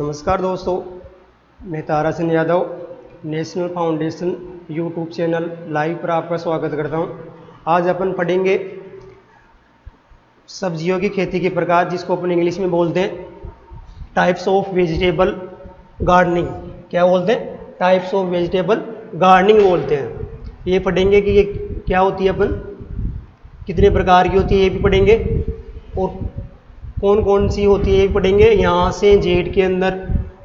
नमस्कार दोस्तों, मैं Tara Singh Yadav national foundation YouTube channel live पर आपका स्वागत करता हूं। आज अपन पढ़ेंगे सब्जियों की खेती के प्रकार, जिसको अपन इंग्लिश में बोलते हैं टाइप्स ऑफ वेजिटेबल गार्डनिंग। क्या बोलते हैं? टाइप्स ऑफ वेजिटेबल गार्डनिंग बोलते हैं। ये पढ़ेंगे कि ये क्या होती है, अपन कितने प्रकार की होती है ये भी पढ़ेंगे, और कौन कौन सी होती है ये भी पढ़ेंगे। यहाँ से जेड के अंदर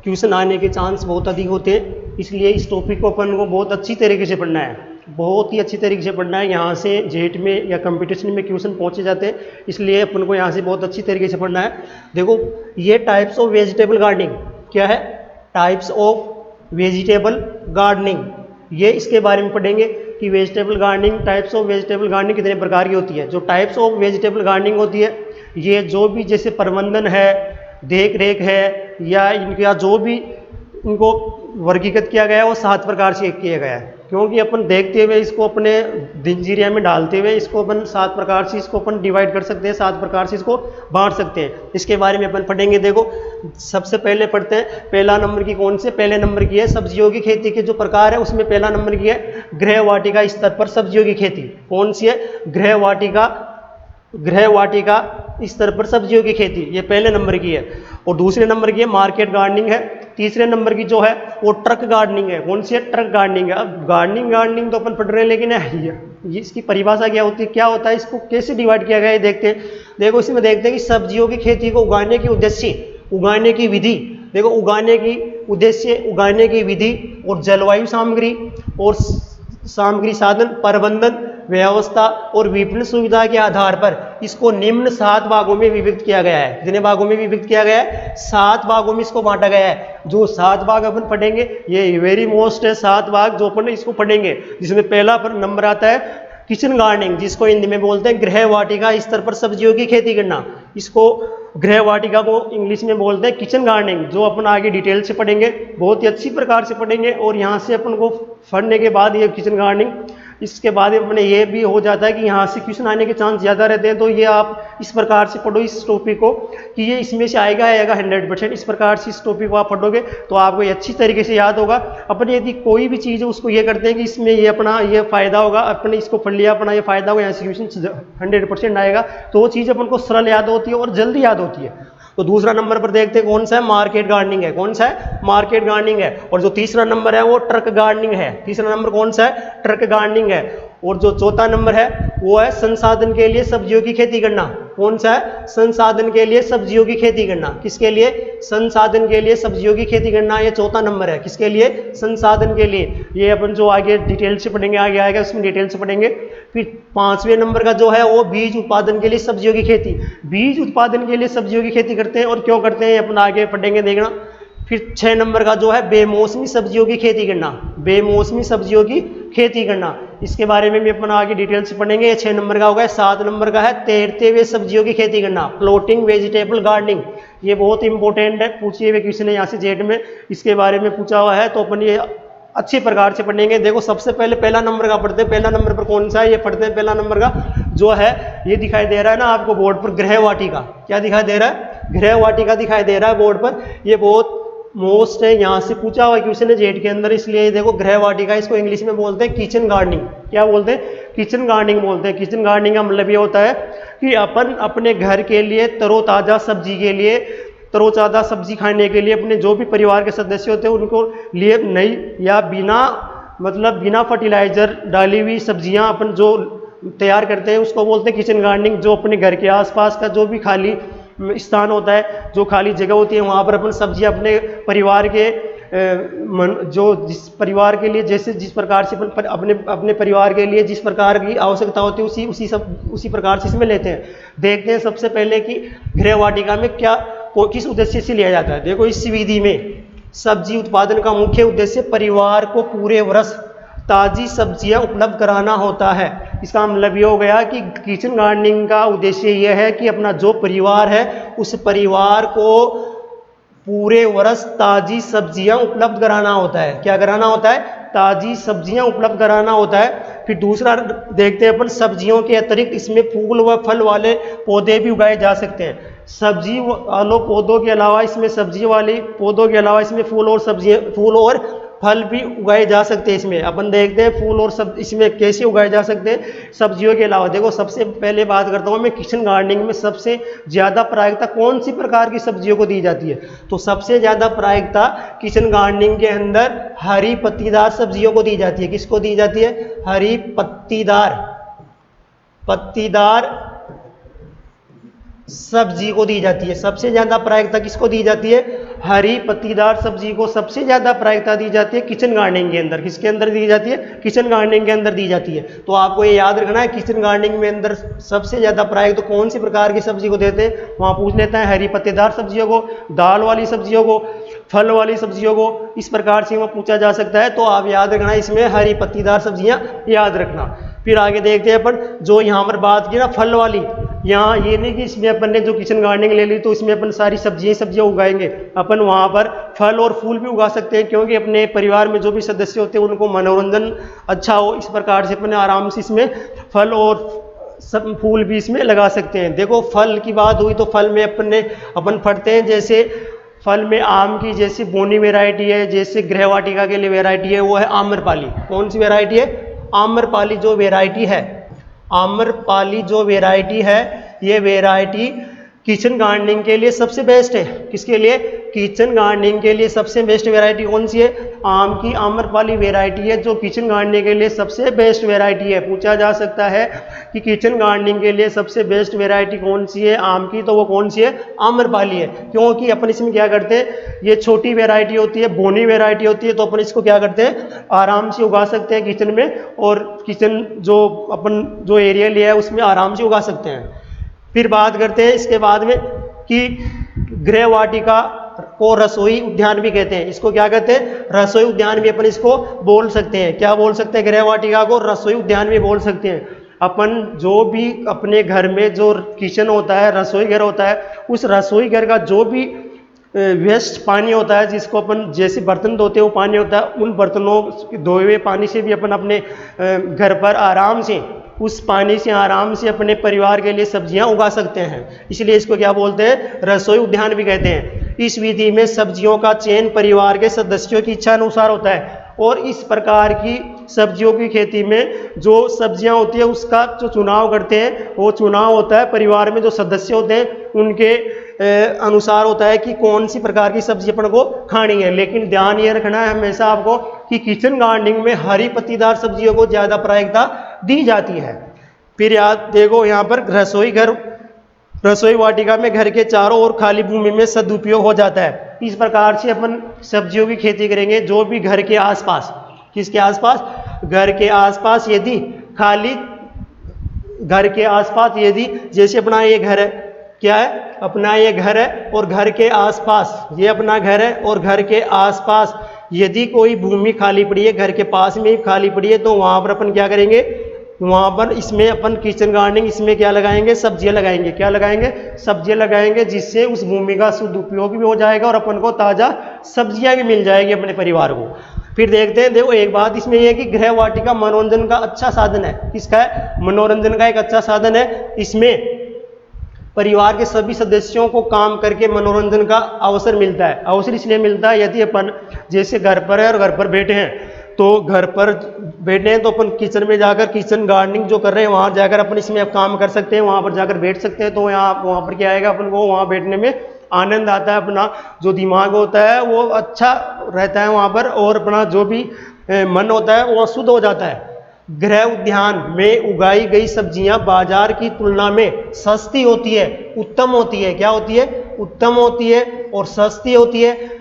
क्वेश्चन आने के चांस बहुत अधिक होते हैं, इसलिए इस टॉपिक को अपन को बहुत अच्छी तरीके से पढ़ना है, बहुत ही अच्छी तरीके से पढ़ना है। यहाँ से जेड में या कंपटीशन में क्वेश्चन पहुँचे जाते हैं, इसलिए अपन को यहाँ से बहुत अच्छी तरीके से पढ़ना है। देखो, ये टाइप्स ऑफ वेजिटेबल गार्डनिंग क्या है? टाइप्स ऑफ वेजिटेबल गार्डनिंग, ये इसके बारे में पढ़ेंगे कि vegetable gardening, types of vegetable gardening कितने प्रकार की होती है। जो टाइप्स ऑफ वेजिटेबल गार्डनिंग होती है, ये जो भी जैसे प्रबंधन है, देख रेख है, या इनका जो भी इनको वर्गीकृत किया गया है वो 7 प्रकार से किया गया है। क्योंकि अपन देखते हुए इसको अपने दिनचर्या में डालते हुए इसको अपन 7 प्रकार से इसको अपन डिवाइड कर सकते हैं, 7 प्रकार से इसको बांट सकते हैं। इसके बारे में अपन पढ़ेंगे। देखो, सबसे पहले पढ़ते हैं, पहला नंबर की कौन से? पहले नंबर की है सब्जियों की खेती के जो प्रकार है, उसमें पहला नंबर की है गृह वाटिका स्तर पर सब्जियों की खेती। कौन सी है? गृह वाटिका स्तर पर सब्जियों की खेती, ये पहले नंबर की है। और दूसरे नंबर की है मार्केट गार्डनिंग है। तीसरे नंबर की जो है वो ट्रक गार्डनिंग है। कौन सी है? ट्रक गार्डनिंग है। अब गार्डनिंग तो अपन पढ़ रहे हैं, लेकिन ये इसकी परिभाषा क्या होती है, क्या होता है, इसको कैसे डिवाइड किया गया है देखते हैं। देखो, इसमें देखते हैं कि सब्जियों की खेती को उगाने की उद्देश्य, उगाने की विधि। देखो, उगाने की उद्देश्य, उगाने की विधि, और जलवायु सामग्री, और सामग्री साधन, प्रबंधन व्यवस्था और विभिन्न सुविधा के आधार पर इसको निम्न 7 भागों में विभक्त किया गया है। कितने भागों में विभक्त किया गया है? 7 भागों में इसको बांटा गया है। जो 7 भाग अपन पढ़ेंगे, ये वेरी मोस्ट है 7 भाग जो अपन इसको पढ़ेंगे, जिसमें पहला नंबर आता है किचन गार्डनिंग, जिसको हिंदी में बोलते हैं गृह वाटिका स्तर पर सब्जियों की खेती करना। इसको गृह वाटिका को इंग्लिश में बोलते हैं किचन गार्डनिंग, जो अपन आगे डिटेल से पढ़ेंगे, बहुत ही अच्छी प्रकार से पढ़ेंगे। और यहाँ से अपन को पढ़ने के बाद ये किचन गार्डनिंग, इसके बाद अपने ये भी हो जाता है कि यहाँ से क्वेश्चन आने के चांस ज़्यादा रहते हैं। तो ये आप इस प्रकार से पढ़ो इस टॉपिक को कि ये इसमें से आएगा 100%। इस प्रकार से इस टॉपिक को आप पढ़ोगे तो आपको ये अच्छी तरीके से याद होगा। अपन यदि कोई भी चीज़ है उसको ये करते हैं कि इसमें ये अपना ये फ़ायदा होगा, अपने इसको पढ़ लिया, अपना ये फ़ायदा होगा, यहाँ से क्वेश्चन 100% आएगा, तो वो चीज़ अपन को सरल याद होती है और जल्दी याद होती है। तो दूसरा नंबर पर देखते हैं कौन सा है? मार्केट गार्डनिंग है। कौन सा है? मार्केट गार्डनिंग है। और जो तीसरा नंबर है वो ट्रक गार्डनिंग है। तीसरा नंबर कौन सा है? ट्रक गार्डनिंग है। और जो चौथा नंबर है वो है संसाधन के लिए सब्जियों की खेती करना। कौन सा है? संसाधन के लिए सब्जियों की खेती करना। किसके लिए? संसाधन के लिए सब्जियों की खेती करना, ये चौथा नंबर है। किसके लिए? संसाधन के लिए। ये अपन जो आगे डिटेल से पढ़ेंगे, आगे आएगा उसमें डिटेल से पढ़ेंगे। फिर 5वें नंबर का जो है वो बीज उत्पादन के लिए सब्जियों की खेती। बीज उत्पादन के लिए सब्जियों की खेती करते हैं, और क्यों करते हैं अपन आगे पढ़ेंगे, देखना। फिर 6 नंबर का जो है बेमौसमी सब्जियों की खेती करना। बेमौसमी सब्जियों की खेती करना, इसके बारे में भी अपन आगे डिटेल से पढ़ेंगे। ये 6 नंबर का होगा। 7 नंबर का है तैरते हुए सब्जियों की खेती करना, फ्लोटिंग वेजिटेबल गार्डनिंग। ये बहुत इंपॉर्टेंट है, पूछिए हुए क्वेश्चन है यहाँ से जेड में, इसके बारे में पूछा हुआ है, तो अपन ये अच्छी प्रकार से पढ़ेंगे। देखो, सबसे पहले पहला नंबर का पढ़ते हैं। पहला नंबर पर कौन सा है ये पढ़ते हैं। पहला नंबर का जो है ये दिखाई दे रहा है ना आपको बोर्ड पर, गृह वाटिका। क्या दिखाई दे रहा है? गृह वाटिका दिखाई दे रहा है बोर्ड पर। ये बहुत मोस्ट है, यहाँ से पूछा हुआ क्वेश्चन है जेड के अंदर, इसलिए देखो गृह वाटिका, इसको इंग्लिश में बोलते हैं किचन गार्डनिंग। क्या बोलते हैं? किचन गार्डनिंग बोलते हैं। किचन गार्डनिंग का मतलब ये होता है कि अपन अपने घर के लिए तरोताज़ा सब्जी के लिए, तरोताज़ा सब्जी खाने के लिए, अपने जो भी परिवार के सदस्य होते हैं उनको लिए नई या बिना फर्टिलाइजर डाली हुई सब्जियां अपन जो तैयार करते हैं उसको बोलते हैं किचन गार्डनिंग। जो अपने घर के आसपास का जो भी खाली स्थान होता है, जो खाली जगह होती है, वहाँ पर अपन सब्जियां अपने परिवार के जो जिस परिवार के लिए जैसे जिस प्रकार से अपने परिवार के लिए जिस प्रकार की आवश्यकता होती है उसी प्रकार से इसमें लेते हैं। देखते हैं सबसे पहले कि गृह वाटिका में किस उद्देश्य से लिया जाता है। देखो, इस विधि में सब्जी उत्पादन का मुख्य उद्देश्य परिवार को पूरे वर्ष ताज़ी सब्जियां उपलब्ध कराना होता है। इसका मतलब ये हो गया कि किचन गार्डनिंग का उद्देश्य यह है कि अपना जो परिवार है उस परिवार को पूरे वर्ष ताज़ी सब्जियां उपलब्ध कराना होता है। क्या कराना होता है? ताज़ी सब्जियां उपलब्ध कराना होता है। फिर दूसरा देखते हैं अपन, सब्जियों के अतिरिक्त इसमें फूल व फल वाले पौधे भी उगाए जा सकते हैं। सब्जी वालों पौधों के अलावा इसमें सब्जी वाले पौधों के अलावा इसमें फूल और सब्जियां, फूल और फल भी उगाए जा सकते हैं। इसमें अपन देखते हैं फूल और सब इसमें कैसे उगाए जा सकते हैं सब्जियों के अलावा। देखो सबसे पहले बात करता हूँ मैं किचन गार्डनिंग में सबसे ज़्यादा प्राथमिकता कौन सी प्रकार की सब्जियों को दी जाती है। तो सबसे ज़्यादा प्राथमिकता किचन गार्डनिंग के अंदर हरी पत्तीदार सब्जियों को दी जाती है। किसको दी जाती है? हरी पत्तीदार सब्जी को दी जाती है। सबसे ज्यादा प्राथमिकता किसको दी जाती है? हरी पत्तीदार सब्जी को सबसे ज्यादा प्राथमिकता दी जाती है किचन गार्डनिंग के अंदर। किसके अंदर दी जाती है? किचन गार्डनिंग के अंदर दी जाती है। तो आपको ये याद रखना है किचन गार्डनिंग में अंदर सबसे ज्यादा प्राथमिकता तो कौन सी प्रकार की सब्जी को देते हैं, वहां पूछ लेते हैं हरी पत्तेदार सब्जियों को, दाल वाली सब्जियों को, फल वाली सब्जियों को, इस प्रकार से वह पूछा जा सकता है। तो आप याद रखना इसमें हरी पत्तीदार सब्जियां याद रखना। फिर आगे देखते हैं अपन जो यहाँ पर बात की ना फल वाली, यहाँ ये नहीं कि इसमें अपन ने जो किचन गार्डनिंग ले ली तो इसमें अपन सारी सब्जियां उगाएंगे। अपन वहाँ पर फल और फूल भी उगा सकते हैं, क्योंकि अपने परिवार में जो भी सदस्य होते हैं उनको मनोरंजन अच्छा हो, इस प्रकार से अपन आराम से इसमें फल और सब फूल भी इसमें लगा सकते हैं। देखो फल की बात हुई तो फल में अपन पढ़ते हैं जैसे फल में आम की जैसे बोनी वैरायटी है, जैसे गृहवाटिका के लिए वैरायटी है वो है आम्रपाली। कौन सी वैरायटी है? आम्रपाली जो वैरायटी है, आम्रपाली जो वैरायटी है ये वैरायटी किचन गार्डनिंग के लिए सबसे बेस्ट है। किसके लिए? किचन गार्डनिंग के लिए सबसे बेस्ट वैरायटी कौन सी है? आम की आम्रपाली वैरायटी है जो किचन गार्डनिंग के लिए सबसे बेस्ट वैरायटी है। पूछा जा सकता है कि किचन गार्डनिंग के लिए सबसे बेस्ट वैरायटी कौन सी है आम की, तो वो कौन सी है? आम्रपाली है। क्योंकि अपन इसमें क्या करते हैं, ये छोटी वैरायटी होती है, बोनी वैरायटी होती है, तो अपन इसको क्या करते हैं आराम से उगा सकते हैं किचन में, और किचन जो अपन जो एरिया लिया है उसमें आराम से उगा सकते हैं। फिर बात करते हैं इसके बाद में कि गृहवाटिका को रसोई उद्यान भी कहते हैं। इसको क्या कहते हैं? रसोई उद्यान भी अपन इसको बोल सकते हैं। क्या बोल सकते हैं? गृहवाटिका को रसोई उद्यान भी बोल सकते हैं। अपन जो भी अपने घर में जो किचन होता है, रसोई घर होता है, उस रसोई घर का जो भी वेस्ट पानी होता है, जिसको अपन जैसे बर्तन धोते हैं वो पानी होता है, उन बर्तनों धोए हुए पानी से भी अपन अपने घर पर आराम से उस पानी से आराम से अपने परिवार के लिए सब्जियां उगा सकते हैं। इसलिए इसको क्या बोलते हैं? रसोई उद्यान भी कहते हैं। इस विधि में सब्जियों का चयन परिवार के सदस्यों की इच्छा अनुसार होता है, और इस प्रकार की सब्जियों की खेती में जो सब्जियां होती है उसका जो चुनाव करते हैं वो चुनाव होता है परिवार में जो सदस्य होते हैं उनके अनुसार होता है कि कौन सी प्रकार की सब्जी अपन को खानी है। लेकिन ध्यान ये रखना है हमेशा आपको कि किचन गार्डनिंग में हरी पत्तीदार सब्जियों को ज़्यादा प्राथमिकता दी जाती है। फिर याद देखो यहाँ पर रसोई वाटिका में घर के चारों ओर खाली भूमि में सदुपयोग हो जाता है। इस प्रकार से अपन सब्जियों की खेती करेंगे जो भी घर के आसपास, किसके आसपास? घर के आसपास यदि खाली घर के आसपास यदि जैसे अपना ये घर है, क्या है? अपना ये घर है और घर के आसपास ये अपना घर है और घर के आसपास यदि कोई भूमि खाली पड़ी है, घर के पास में ही खाली पड़ी है, तो वहाँ पर अपन क्या करेंगे? वहाँ पर इसमें अपन किचन गार्डनिंग इसमें क्या लगाएंगे? सब्जियां लगाएंगे। क्या लगाएंगे? सब्जियां लगाएंगे, जिससे उस भूमि का सदुपयोग भी हो जाएगा और अपन को ताज़ा सब्जियां भी मिल जाएगी अपने परिवार को। फिर देखते हैं, देखो एक बात इसमें यह है कि गृहवाटिका मनोरंजन का अच्छा साधन है। किसका है? मनोरंजन का एक अच्छा साधन है। इसमें परिवार के सभी सदस्यों को काम करके मनोरंजन का अवसर मिलता है। अवसर इसलिए मिलता है यदि अपन जैसे घर पर है और घर पर बैठे हैं, तो घर पर बैठे हैं तो अपन किचन में जाकर किचन गार्डनिंग जो कर रहे हैं वहाँ जाकर अपन इसमें अब काम कर सकते हैं, वहाँ पर जाकर बैठ सकते हैं। तो वहाँ पर क्या आएगा? अपन को वहाँ बैठने में आनंद आता है, अपना जो दिमाग होता है वो अच्छा रहता है वहाँ पर, और अपना जो भी मन होता है वो शुद्ध हो जाता है। गृह उद्यान में उगाई गई सब्जियां बाजार की तुलना में सस्ती होती है, उत्तम होती है। क्या होती है? उत्तम होती है और सस्ती होती है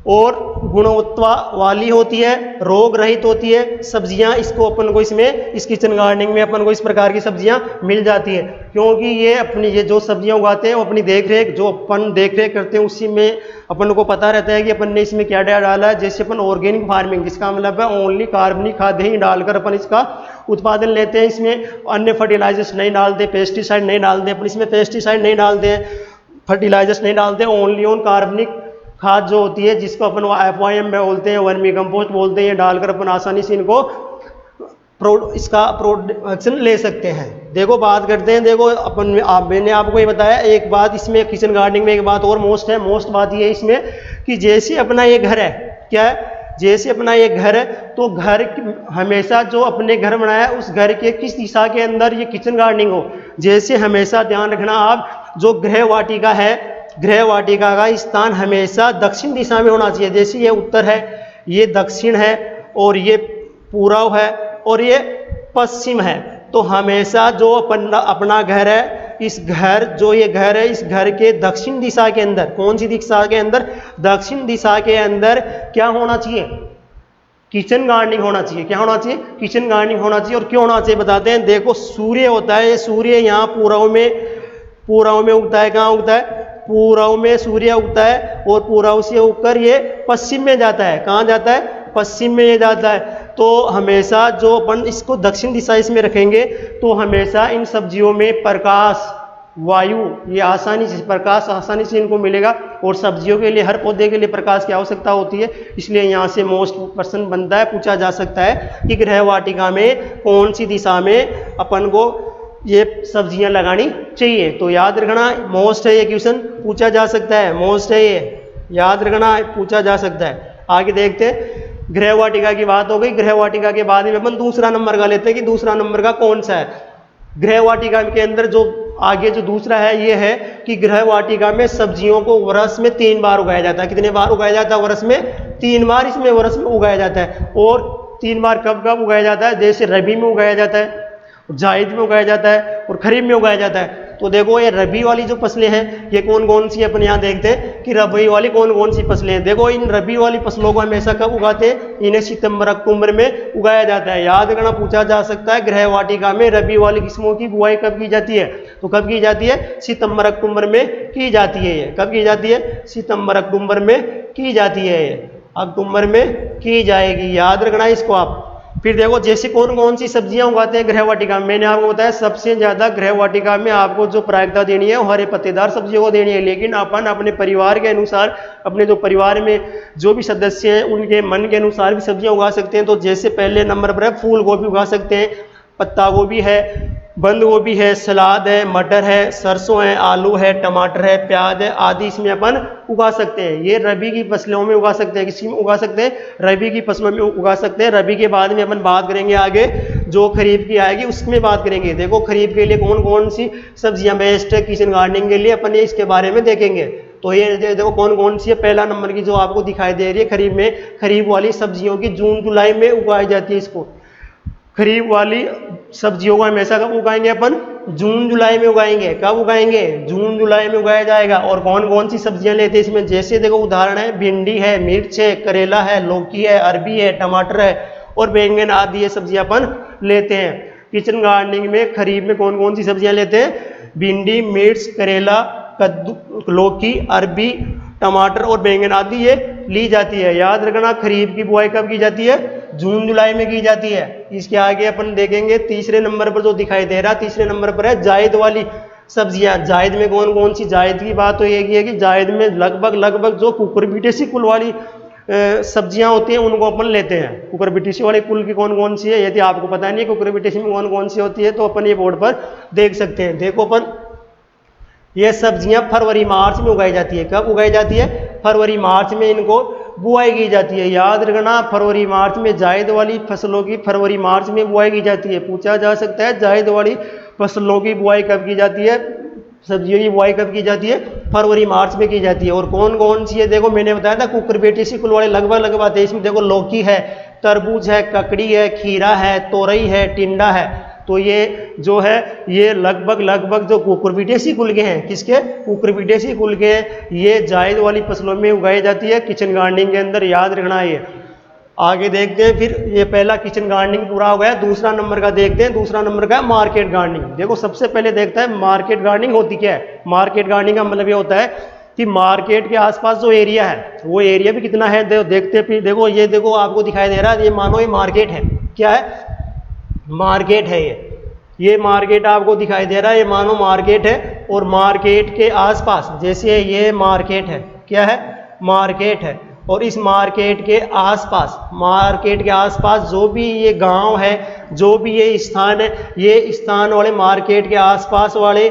और गुणवत्ता वाली होती है, रोग रहित होती है सब्जियां। इसको अपन को इसमें इस किचन गार्डनिंग में अपन को इस प्रकार की सब्जियां मिल जाती है, क्योंकि ये अपनी ये जो सब्जियां उगाते हैं वो अपनी देख रेख जो अपन देख रेख करते हैं उसी में अपन को पता रहता है कि अपन ने इसमें क्या डाला है। जैसे अपन ऑर्गेनिक फार्मिंग, जिसका मतलब है ओनली कार्बनिक खाद ही डालकर अपन इसका उत्पादन लेते हैं। इसमें अन्य फर्टिलाइजर्स नहीं डालते, पेस्टिसाइड नहीं डालते, अपन इसमें पेस्टिसाइड नहीं डालते हैं, फर्टिलाइजर्स नहीं डालते, ओनली ऑन कार्बनिक खाद जो होती है जिसको अपन FYM में बोलते हैं, वर्मी कंपोस्ट बोलते हैं, ये डालकर अपन आसानी से इनको इसका प्रोडक्शन ले सकते हैं। देखो बात करते हैं, देखो मैंने आपको ये बताया एक बात इसमें किचन गार्डनिंग में, एक बात और मोस्ट है, मोस्ट बात ये है इसमें कि जैसे अपना ये घर है, क्या है, जैसे अपना ये घर है तो घर हमेशा जो अपने घर बनाया है उस घर के किस दिशा के अंदर ये किचन गार्डनिंग हो। जैसे हमेशा ध्यान रखना आप, जो गृह वाटिका है, गृह वाटिका का स्थान हमेशा दक्षिण दिशा में होना चाहिए। जैसे ये उत्तर है, ये दक्षिण है, और ये पूर्व है, और ये पश्चिम है। तो हमेशा जो अपना घर है, इस घर जो ये घर है, इस घर के दक्षिण दिशा के अंदर, कौन सी दिशा के अंदर, दक्षिण दिशा के अंदर क्या होना चाहिए, किचन गार्डनिंग होना चाहिए। क्या होना चाहिए, किचन गार्डनिंग होना चाहिए। और क्यों होना चाहिए बताते हैं। देखो सूर्य होता है, ये सूर्य यहाँ पूर्व में उगता है। कहाँ उगता है, पूर्व में सूर्य उगता है, और पूर्व से उगकर ये पश्चिम में जाता है। कहाँ जाता है, पश्चिम में ये जाता है। तो हमेशा जो अपन इसको दक्षिण दिशा इसमें रखेंगे तो हमेशा इन सब्जियों में प्रकाश, वायु, ये प्रकाश आसानी से इनको मिलेगा। और सब्जियों के लिए, हर पौधे के लिए प्रकाश की आवश्यकता होती है। इसलिए यहाँ से मोस्ट प्रश्न बनता है, पूछा जा सकता है कि गृह वाटिका में कौन सी दिशा में अपन को ये सब्जियां लगानी चाहिए। तो याद रखना, मोस्ट है ये क्वेश्चन, पूछा जा सकता है, मोस्ट है ये, याद रखना, पूछा जा सकता है। आगे देखते हैं, गृह वाटिका की बात हो गई। गृह वाटिका के बाद में अपन दूसरा नंबर का लेते हैं कि दूसरा नंबर का कौन सा है। गृह वाटिका के अंदर जो आगे जो दूसरा है ये है कि गृह वाटिका में सब्जियों को वर्ष में 3 बार उगाया जाता है। कितने बार उगाया जाता है, वर्ष में 3 बार इसमें वर्ष में उगाया जाता है। और 3 बार कब कब उगाया जाता है, जैसे रबी में उगाया जाता है, जायद में उगाया जाता है, और खरीफ में उगाया जाता है। तो देखो ये रबी वाली जो फसलें हैं ये कौन कौन सी, अपन यहाँ देखते हैं कि रबी वाली कौन कौन सी फसलें हैं। देखो इन रबी वाली फसलों को हमेशा कब उगाते हैं, इन्हें सितंबर अक्टूबर में उगाया जाता है। याद करना, पूछा जा सकता है गृह वाटिका में रबी वाली किस्मों की बुआई कब की जाती है। तो कब की जाती है, सितंबर अक्टूबर में की जाती है। ये कब की जाती है, सितंबर अक्टूबर में की जाती है, ये अक्टूबर में की जाएगी। याद रखना इसको आप। फिर देखो जैसे कौन कौन सी सब्जियां उगाते हैं गृह वाटिका में। मैंने आपको बताया सबसे ज्यादा गृह वाटिका में आपको जो प्राथमिकता देनी है वो हरे पत्तेदार सब्जियों को देनी है। लेकिन अपन अपने परिवार के अनुसार, अपने जो परिवार में जो भी सदस्य हैं उनके मन के अनुसार भी सब्जियां उगा सकते हैं। तो जैसे पहले नंबर पर है फूल गोभी उगा सकते हैं, पत्ता गोभी है, बंद गोभी है, सलाद है, मटर है, सरसों है, आलू है, टमाटर है, प्याज है आदि इसमें अपन उगा सकते हैं। ये रबी की फसलों में उगा सकते हैं। किसी में उगा सकते हैं, रबी की फसलों में उगा सकते हैं। रबी के बाद में अपन बात करेंगे आगे जो खरीफ की आएगी उसमें बात करेंगे। देखो खरीफ के लिए कौन कौन सी सब्जियां बेस्ट है किचन गार्डनिंग के लिए, अपन ये इसके बारे में देखेंगे। तो ये देखो कौन कौन सी है। पहला नंबर की जो आपको दिखाई दे रही है खरीफ में, खरीफ वाली सब्जियों की जून जुलाई में उगाई जाती है। इसको खरीफ वाली सब्जियों को हमेशा कब उगाएंगे अपन, जून जुलाई में उगाएंगे। कब उगाएंगे, जून जुलाई में उगाया जाएगा। और कौन कौन सी सब्जियां लेते हैं इसमें, जैसे देखो उदाहरण है भिंडी है, मिर्च है, करेला है, लौकी है, अरबी है, टमाटर है और बैंगन आदि ये सब्जियां अपन लेते हैं। किचन गार्डनिंग में खरीफ में कौन कौन सी सब्जियां लेते हैं, भिंडी, मिर्च, करेला, कद्दू, लौकी, अरबी, टमाटर और बैंगन आदि ये ली जाती है। याद रखना खरीफ की बुआई कब की जाती है, जून जुलाई में की जाती है। इसके आगे अपन देखेंगे तीसरे नंबर पर जो दिखाई दे रहा है, तीसरे नंबर पर है जायद वाली सब्जियां। जायद में कौन कौन सी, जायद की बात तो एक ही है कि जायद में लगभग जो कुकुरबिटेसी कुल वाली सब्जियां होती हैं उनको अपन लेते हैं। कुकुरबिटेसी वाले कुल की कौन कौन सी है, यदि आपको पता नहीं है कुकुरबिटेसी में कौन कौन सी होती है तो अपन ये बोर्ड पर देख सकते हैं। देखो अपन ये सब्जियां फरवरी मार्च में उगाई जाती है। कब उगाई जाती है, फरवरी मार्च में इनको बुआई की जाती है। याद रखना फरवरी मार्च में जायद वाली फसलों की फरवरी मार्च में बुआई की जाती है। पूछा जा सकता है जायद वाली फसलों की बुआई कब की जाती है, सब्जियों की बुआई कब की जाती है, फरवरी मार्च में की जाती है। और कौन कौन सी है, देखो मैंने बताया था कुकुरबिटेसी कुल वाले लगभग आते हैं। इसमें देखो लौकी है, तरबूज है, ककड़ी है, खीरा है, तोरई है, टिंडा है। तो ये जो है ये लगभग जो कुकुरबिटेसी कुल के हैं, किसके, कुकुरबिटेसी कुल के, ये जायद वाली फसलों में उगाई जाती है किचन गार्डनिंग के अंदर। याद रखना ये। आगे देखते हैं, फिर ये पहला किचन गार्डनिंग पूरा हो गया। दूसरा नंबर का देखते हैं, दूसरा नंबर का मार्केट गार्डनिंग। देखो सबसे पहले देखता है मार्केट गार्डनिंग होती क्या है। मार्केट गार्डनिंग का मतलब ये होता है कि मार्केट के आसपास जो एरिया है वो एरिया भी कितना है देखते फिर देखो ये देखो आपको दिखाई दे रहा है, ये मानो ये मार्केट है। क्या है, मार्केट है ये मार्केट आपको दिखाई दे रहा है, ये मानो मार्केट है। और मार्केट के आसपास जैसे ये मार्केट है, क्या है, मार्केट है। और इस मार्केट के आसपास जो भी ये गांव है, जो भी ये स्थान है, ये स्थान वाले मार्केट के आसपास वाले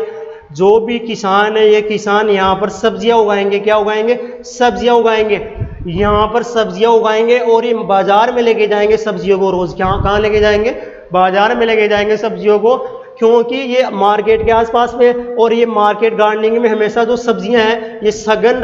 जो भी किसान है, ये किसान यहाँ पर सब्जियां उगाएंगे। क्या उगाएंगे? सब्जियां उगाएंगे। यहाँ पर सब्जियां उगाएंगे और ये बाजार में लेके जाएंगे सब्जियों को। रोज कहाँ लेके जाएंगे? बाजार में लेके जाएंगे सब्जियों को, क्योंकि ये मार्केट के आसपास में। और ये मार्केट गार्डनिंग में हमेशा जो सब्जियां हैं ये सघन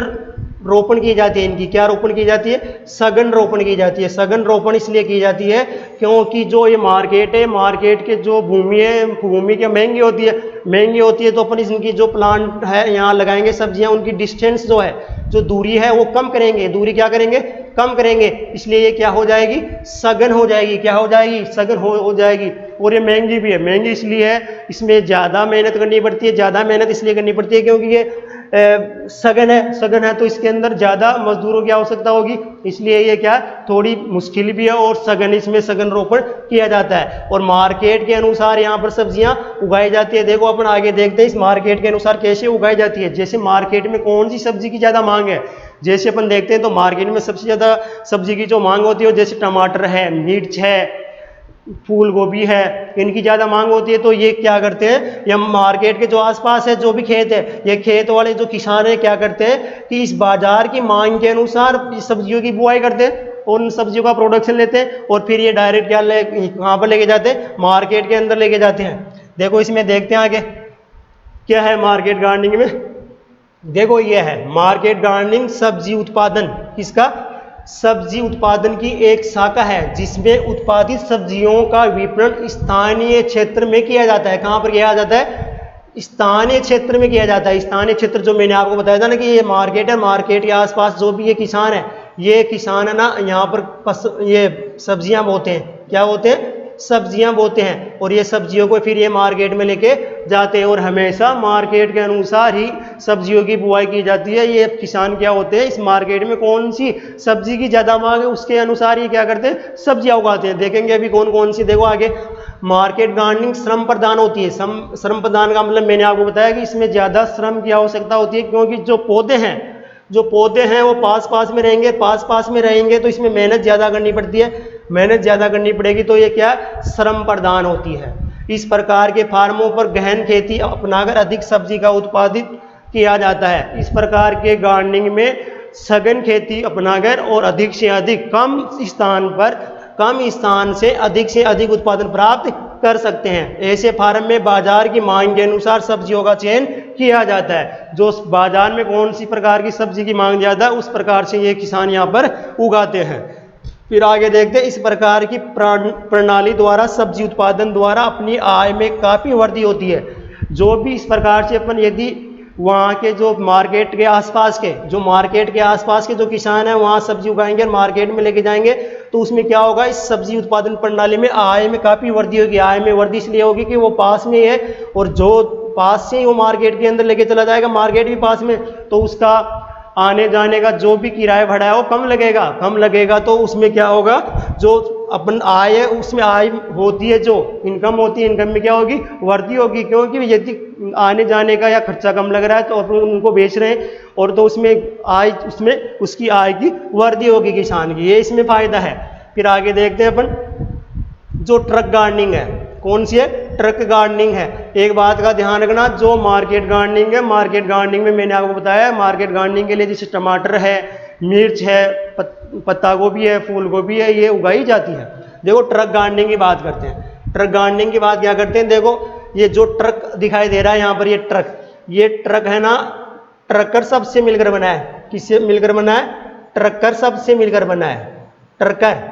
रोपण की जाती है। इनकी क्या रोपण की जाती है? सघन रोपण की जाती है। सघन रोपण इसलिए की जाती है क्योंकि जो ये मार्केट है, मार्केट के जो भूमि है, भूमि क्या महंगी होती है, तो अपन इनकी जो प्लांट है यहाँ लगाएंगे सब्जियां, उनकी डिस्टेंस जो है, जो दूरी है वो कम करेंगे। दूरी क्या करेंगे? कम करेंगे। इसलिए ये क्या हो जाएगी? सघन हो जाएगी। क्या हो जाएगी? सघन हो जाएगी। और ये महंगी भी है। महंगी इसलिए है, इसमें ज़्यादा मेहनत करनी पड़ती है। ज़्यादा मेहनत इसलिए करनी पड़ती है क्योंकि ये सघन है, तो इसके अंदर ज़्यादा मजदूरों की आवश्यकता होगी। इसलिए ये क्या, थोड़ी मुश्किल भी है और सघन, इसमें सघन रोपण किया जाता है। और मार्केट के अनुसार यहाँ पर सब्जियां उगाई जाती है। देखो अपन आगे देखते हैं इस मार्केट के अनुसार कैसे उगाई जाती है। जैसे मार्केट में कौन सी सब्जी की ज़्यादा मांग है, जैसे अपन देखते हैं तो मार्केट में सबसे ज़्यादा सब्जी की जो मांग होती है, जैसे टमाटर है, मिर्च है, फूल गोभी है, इनकी ज़्यादा मांग होती है। तो ये क्या करते हैं, ये मार्केट के जो आसपास है जो भी खेत है, ये खेत वाले जो किसान है क्या करते हैं कि इस बाजार की मांग के अनुसार सब्जियों की बुआई करते हैं और उन सब्जियों का प्रोडक्शन लेते हैं और फिर ये डायरेक्ट कहाँ पर लेके जाते हैं? मार्केट के अंदर लेके जाते हैं। देखो इसमें देखते हैं आगे क्या है मार्केट गार्डनिंग में। देखो ये है मार्केट गार्डनिंग, सब्जी उत्पादन। किसका? सब्जी उत्पादन की एक शाखा है जिसमें उत्पादित सब्जियों का विपणन स्थानीय क्षेत्र में किया जाता है। कहाँ पर किया जाता है? स्थानीय क्षेत्र में किया जाता है। स्थानीय क्षेत्र जो मैंने आपको बताया था ना कि ये मार्केट है, मार्केट के आसपास जो भी ये किसान है, ये किसान है ना, यहाँ पर ये सब्जियां बोते हैं। क्या बोते हैं? सब्जियां बोते हैं। और ये सब्जियों को फिर ये मार्केट में लेके जाते हैं और हमेशा मार्केट के अनुसार ही सब्जियों की बुआई की जाती है। ये किसान क्या होते हैं, इस मार्केट में कौन सी सब्जी की ज़्यादा मांग है उसके अनुसार ही क्या करते हैं? सब्जियां उगाते हैं। देखेंगे अभी कौन कौन सी। देखो आगे मार्केट गार्डनिंग श्रम प्रदान होती है। श्रम प्रदान का मतलब मैंने आपको बताया कि इसमें ज़्यादा श्रम की आवश्यकता होती है, क्योंकि जो पौधे हैं वो पास पास में रहेंगे तो इसमें मेहनत ज़्यादा करनी पड़ती है। मेहनत ज़्यादा करनी पड़ेगी तो ये क्या, श्रम प्रदान होती है। इस प्रकार के फार्मों पर गहन खेती अपनाकर अधिक सब्जी का उत्पादित किया जाता है। इस प्रकार के गार्डनिंग में सघन खेती अपनाकर और अधिक से अधिक कम स्थान से अधिक उत्पादन प्राप्त कर सकते हैं। ऐसे फार्म में बाजार की मांग के अनुसार सब्जियों का चयन किया जाता है। जो बाजार में कौन सी प्रकार की सब्जी की मांग ज़्यादा है उस प्रकार से ये किसान यहाँ पर उगाते हैं। फिर आगे देखते हैं, इस प्रकार की प्रणाली द्वारा सब्जी उत्पादन द्वारा अपनी आय में काफ़ी वृद्धि होती है। जो भी इस प्रकार से अपन यदि वहाँ के जो मार्केट के आसपास के जो किसान हैं वहाँ सब्जी उगाएंगे और मार्केट में लेके जाएंगे तो उसमें क्या होगा, इस सब्जी उत्पादन प्रणाली में आय में काफ़ी वृद्धि होगी। आय में वृद्धि इसलिए होगी कि वो पास में है और जो पास से ही वो मार्केट के अंदर लेके चला जाएगा, मार्केट भी पास में, तो उसका आने जाने का जो भी किराया भाड़ा है वो कम लगेगा। तो उसमें क्या होगा, जो अपन आय है उसमें आय होती है, जो इनकम होती है, इनकम में क्या होगी, वृद्धि होगी। क्योंकि यदि आने जाने का या खर्चा कम लग रहा है तो अपन उनको बेच रहे हैं और तो उसमें उसकी आय की वृद्धि होगी किसान की। ये इसमें फायदा है। फिर आगे देखते हैं अपन, जो ट्रक गार्डनिंग है, कौन सी है, ट्रक गार्डनिंग है। एक बात का ध्यान रखना, जो मार्केट गार्डनिंग है, मार्केट गार्डनिंग में मैंने आपको बताया मार्केट गार्डनिंग के लिए जैसे टमाटर है, मिर्च है, पत्ता गोभी है, फूल गोभी है, ये उगाई जाती है। देखो ट्रक गार्डनिंग की बात करते हैं। ट्रक गार्डनिंग की बात क्या करते हैं, देखो ये जो ट्रक दिखाई दे रहा है यहाँ पर, ये ट्रक है ना, ट्रकर सबसे मिलकर बना है। किससे मिलकर बना है, ट्रकर सबसे मिलकर बना है, ट्रकर।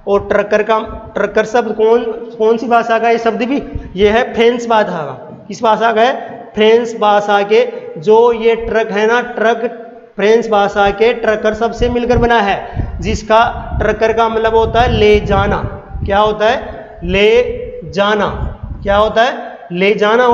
और ट्रकर शब्द कौन सी भाषा का ये शब्द भी, ये है फ्रेंच भाषा का। किस भाषा का है, फ्रेंच भाषा के। जो ये ट्रक है ना, ट्रक फ्रेंच भाषा के ट्रकर शब्द से मिलकर बना है, जिसका ट्रकर का मतलब होता है ले जाना। क्या होता है, ले जाना। क्या होता है, ले जाना।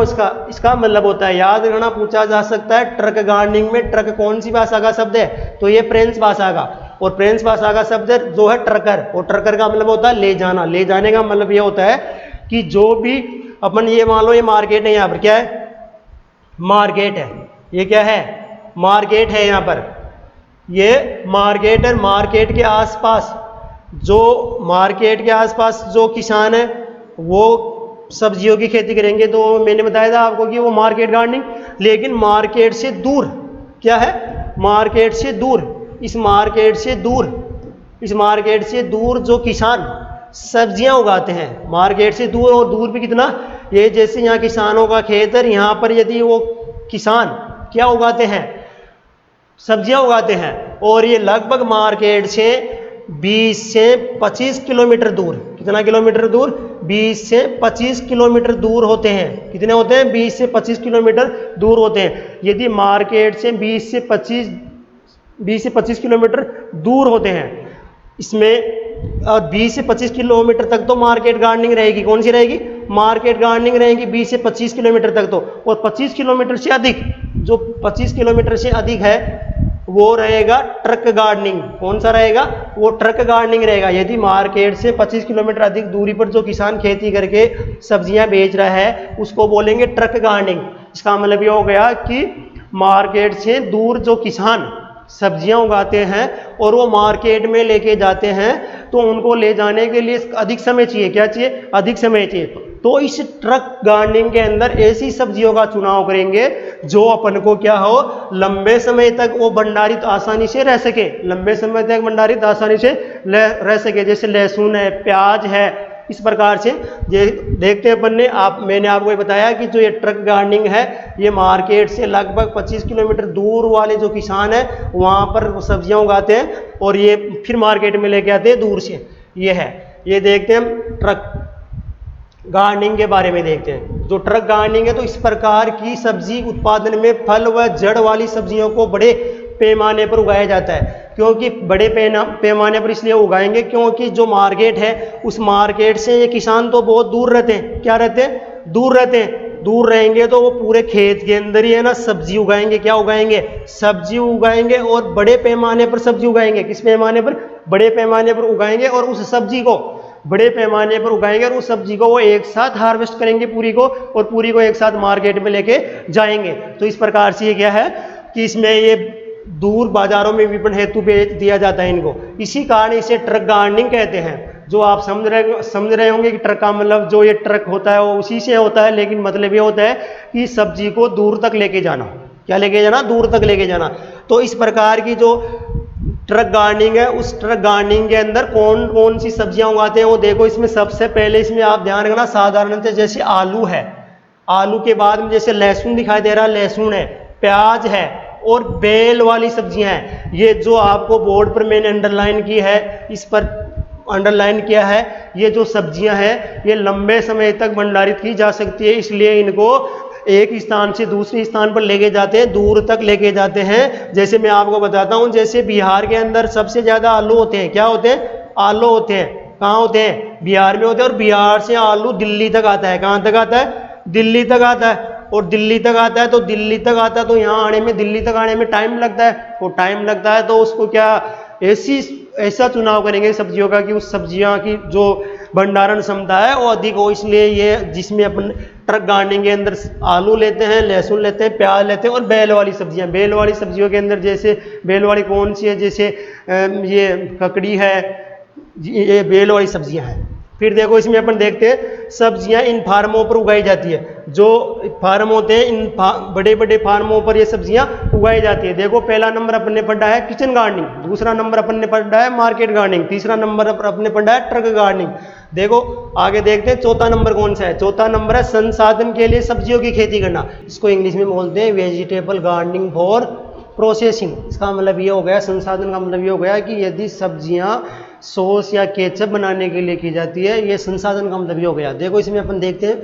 इसका मतलब होता है, याद रखना, पूछा जा सकता है ट्रक गार्डनिंग में ट्रक कौन सी भाषा का शब्द है, तो ये फ्रेंच भाषा का। और फ्रेंच भाषा का शब्द जो है ट्रकर, और ट्रकर का मतलब होता है ले जाना। ले जाने का मतलब ये होता है कि जो भी अपन, ये मान लो ये मार्केट है, यहाँ पर क्या है, मार्केट है, ये क्या है, मार्केट है यहाँ पर। ये मार्केट है, मार्केट के आसपास जो किसान है वो सब्जियों की खेती करेंगे, तो मैंने बताया था आपको कि वो मार्केट गार्डनिंग। लेकिन मार्केट से दूर क्या है, मार्केट से दूर, इस मार्केट से दूर जो किसान सब्जियां उगाते हैं, मार्केट से दूर, और दूर भी कितना, ये जैसे यहाँ किसानों का खेत है, यहाँ पर यदि वो किसान क्या उगाते हैं, सब्जियां उगाते हैं, और ये लगभग मार्केट से 20 से 25 किलोमीटर दूर, कितना किलोमीटर दूर, 20 से 25 किलोमीटर दूर होते हैं। कितने होते हैं, 20 से 25 किलोमीटर दूर होते हैं। यदि मार्केट से 20 से 25 किलोमीटर दूर होते हैं, इसमें 20 से 25 किलोमीटर तक तो मार्केट गार्डनिंग रहेगी। कौन सी रहेगी, मार्केट गार्डनिंग रहेगी 20 से 25 किलोमीटर तक तो। और 25 किलोमीटर से अधिक, जो 25 किलोमीटर से अधिक है वो रहेगा ट्रक गार्डनिंग। कौन सा रहेगा, वो ट्रक गार्डनिंग रहेगा। यदि मार्केट से 25 किलोमीटर अधिक दूरी पर जो किसान खेती करके सब्जियां बेच रहा है उसको बोलेंगे ट्रक गार्डनिंग। इसका मतलब ये हो गया कि मार्केट से दूर जो किसान सब्जियां उगाते हैं और वो मार्केट में लेके जाते हैं, तो उनको ले जाने के लिए अधिक समय चाहिए। क्या चाहिए, अधिक समय चाहिए। तो इस ट्रक गार्डनिंग के अंदर ऐसी सब्जियों का चुनाव करेंगे जो अपन को क्या हो, लंबे समय तक वो भंडारित आसानी से रह सके, लंबे समय तक भंडारित आसानी से रह सके। जैसे लहसुन है, प्याज है, इस प्रकार से ये देखते हैं अपन ने। मैंने आपको ये बताया कि जो ये ट्रक गार्डनिंग है ये मार्केट से लगभग 25 किलोमीटर दूर वाले जो किसान है वहाँ पर सब्जियां उगाते हैं और ये फिर मार्केट में लेके आते हैं दूर से। ये है, ये देखते हैं हम ट्रक गार्डनिंग के बारे में देखते हैं। जो ट्रक गार्डनिंग है तो इस प्रकार की सब्जी उत्पादन में फल व जड़ वाली सब्जियों को बड़े पैमाने पर उगाया जाता है। क्योंकि बड़े पैमाने पर इसलिए उगाएंगे क्योंकि जो मार्केट है उस मार्केट से ये किसान तो बहुत दूर रहते हैं। क्या रहते हैं, दूर रहते हैं। दूर रहेंगे तो वो पूरे खेत के अंदर ही है ना सब्जी उगाएंगे। क्या उगाएंगे, सब्जी उगाएंगे और बड़े पैमाने पर सब्जी उगाएंगे। किस पैमाने पर, बड़े पैमाने पर उगाएंगे और उस सब्जी को बड़े पैमाने पर उगाएंगे और उस सब्जी को वो एक साथ हार्वेस्ट करेंगे पूरी को, और पूरी को एक साथ मार्केट में लेके जाएंगे। तो इस प्रकार से ये क्या है कि इसमें ये दूर बाजारों में विपणन हेतु बेच दिया जाता है इनको। इसी कारण इसे ट्रक गार्डनिंग कहते हैं। जो आप समझ रहे होंगे कि ट्रक का मतलब जो ये ट्रक होता है वो उसी से होता है, लेकिन मतलब ये होता है कि सब्जी को दूर तक लेके जाना। क्या लेके जाना, दूर तक लेके जाना। तो इस प्रकार की जो ट्रक गार्डनिंग है उस ट्रक गार्डनिंग के अंदर कौन कौन सी सब्जियां उगाते हैं वो देखो। इसमें सबसे पहले इसमें आप ध्यान रखना, साधारणतः जैसे आलू है, आलू के बाद में जैसे लहसुन दिखाई दे रहा है, लहसुन है, प्याज है और बेल वाली सब्जियां हैं। ये जो आपको बोर्ड पर मैंने अंडरलाइन की है, इस पर अंडरलाइन किया है, ये जो सब्जियां हैं ये लंबे समय तक भंडारित की जा सकती है। इसलिए इनको एक स्थान से दूसरे स्थान पर लेके जाते हैं, दूर तक लेके जाते हैं। जैसे मैं आपको बताता हूं, जैसे बिहार के अंदर सबसे ज्यादा आलू होते हैं। क्या होते हैं, आलू होते हैं। कहाँ होते हैं, बिहार में होते हैं। और बिहार से आलू दिल्ली तक आता है। कहाँ तक आता है, दिल्ली तक आता है। और दिल्ली तक आता है तो दिल्ली तक आता है तो यहाँ आने में, दिल्ली तक आने में टाइम लगता है। वो टाइम लगता है तो उसको क्या ऐसा चुनाव करेंगे सब्जियों का कि उस सब्जियां की जो भंडारण क्षमता है वो अधिक हो। इसलिए ये जिसमें अपन ट्रक गार्डनिंग के अंदर आलू लेते हैं, लहसुन लेते हैं, प्याज लेते हैं और बेल वाली सब्जियां। बेल वाली सब्जियों के अंदर जैसे बेल वाली कौन सी है, जैसे ये ककड़ी है, ये बेल वाली सब्जियां हैं। फिर देखो इसमें अपन देखते हैं सब्जियां इन फार्मों पर उगाई जाती है। जो फार्म होते हैं इन बड़े बड़े फार्मों पर ये सब्जियां उगाई जाती है। देखो पहला नंबर अपन ने पढ़ा है किचन गार्डनिंग, दूसरा नंबर अपन ने पढ़ा है मार्केट गार्डनिंग, तीसरा नंबर अपन ने पढ़ा है ट्रक गार्डनिंग। देखो आगे देखते हैं चौथा नंबर कौन सा है। चौथा नंबर है संसाधन के लिए सब्जियों की खेती करना। इसको इंग्लिश में बोलते हैं वेजिटेबल गार्डनिंग फॉर प्रोसेसिंग। इसका मतलब ये हो गया, संसाधन का मतलब ये हो गया कि यदि सब्जियां सॉस या केचप बनाने के लिए की जाती है, ये संसाधन का मतलब ये हो गया। देखो इसमें अपन देखते हैं,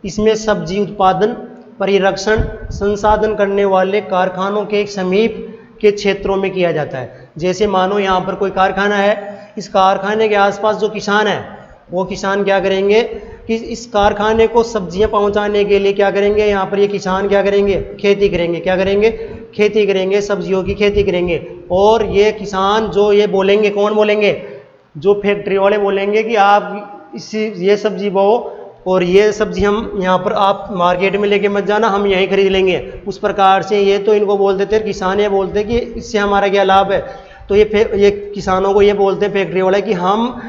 इसमें सब्जी उत्पादन, परिरक्षण, संसाधन करने वाले कारखानों के समीप के क्षेत्रों में किया जाता है। जैसे मानो यहाँ पर कोई कारखाना है, इस कारखाने के आसपास जो किसान है वो किसान क्या करेंगे कि इस कारखाने को सब्जियां पहुंचाने के लिए क्या करेंगे, यहाँ पर ये किसान क्या करेंगे, खेती करेंगे। क्या करेंगे, खेती करेंगे, सब्जियों की खेती करेंगे। और ये किसान जो ये बोलेंगे, कौन बोलेंगे, जो फैक्ट्री वाले बोलेंगे कि आप इसी ये सब्जी बो और ये सब्जी हम यहाँ पर आप मार्केट में लेके मत जाना, हम यहीं खरीद लेंगे, उस प्रकार से ये तो इनको बोल देते हैं, किसान ये बोलते हैं कि इससे हमारा क्या लाभ है। तो ये किसानों को ये बोलते हैं फैक्ट्री वाले कि हम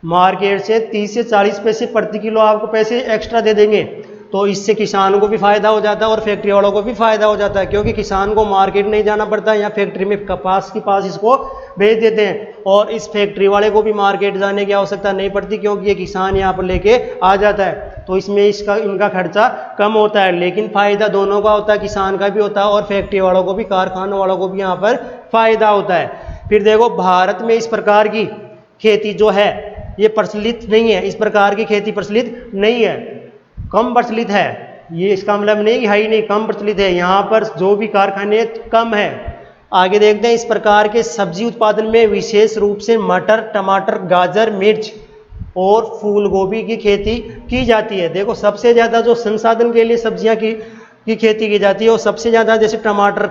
मार्केट से 30 से 40 पैसे प्रति किलो आपको पैसे एक्स्ट्रा दे देंगे। तो इससे किसान को भी फायदा हो जाता है और फैक्ट्री वालों को भी फायदा हो जाता है, क्योंकि किसान को मार्केट नहीं जाना पड़ता, या फैक्ट्री में कपास के पास इसको भेज देते हैं, और इस फैक्ट्री वाले को भी मार्केट जाने की आवश्यकता नहीं पड़ती, क्योंकि ये किसान यहाँ पर लेके आ जाता है। तो इसमें इनका खर्चा कम होता है, लेकिन फायदा दोनों का होता है, किसान का भी होता है और फैक्ट्री वालों को भी, कारखानों वालों को भी यहाँ पर फायदा होता है। फिर देखो भारत में इस प्रकार की खेती जो है ये प्रचलित नहीं है, इस प्रकार की खेती प्रचलित नहीं है, कम प्रचलित है। ये इसका मतलब नहीं कि हाई नहीं, कम प्रचलित है, यहाँ पर जो भी कारखाने कम है। आगे देखते हैं, इस प्रकार के सब्जी उत्पादन में विशेष रूप से मटर, टमाटर, गाजर, मिर्च और फूल गोभी की खेती की जाती है। देखो सबसे ज़्यादा जो संसाधन के लिए सब्जियां की खेती की जाती है, और सबसे ज़्यादा जैसे टमाटर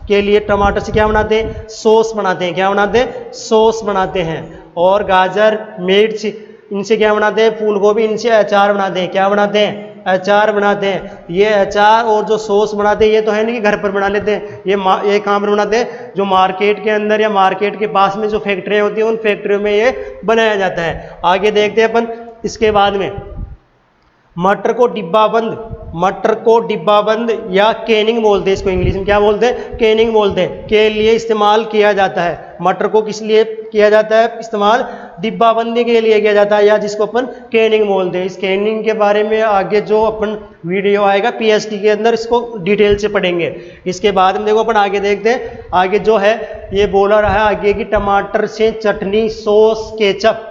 के लिए, टमाटर से क्या बनाते हैं, सॉस बनाते हैं, क्या बनाते हैं, सॉस बनाते हैं। और गाजर, मिर्च, इनसे क्या बनाते हैं, फूल गोभी, इनसे अचार बनाते हैं, क्या बनाते हैं, अचार बनाते हैं। ये अचार और जो सॉस बनाते हैं ये तो है नहीं कि घर पर बना लेते हैं, ये कहाँ पर बनाते हैं, जो मार्केट के अंदर या मार्केट के पास में जो फैक्ट्रियाँ होती हैं उन फैक्ट्रियों में ये बनाया जाता है। आगे देखते हैं अपन इसके बाद में, मटर को डिब्बाबंद या कैनिंग बोलते हैं, इसको इंग्लिश में क्या बोलते हैं, कैनिंग बोलते हैं, के लिए इस्तेमाल किया जाता है। मटर को किस लिए किया जाता है इस्तेमाल, डिब्बाबंदी के लिए किया जाता है, या जिसको अपन कैनिंग बोलते हैं। इस कैनिंग के बारे में आगे जो अपन वीडियो आएगा पीएचडी के अंदर, इसको डिटेल से पढ़ेंगे। इसके बाद में देखो अपन आगे देखते हैं, आगे जो है ये बोला रहा है आगे कि टमाटर से चटनी, सॉस, केचप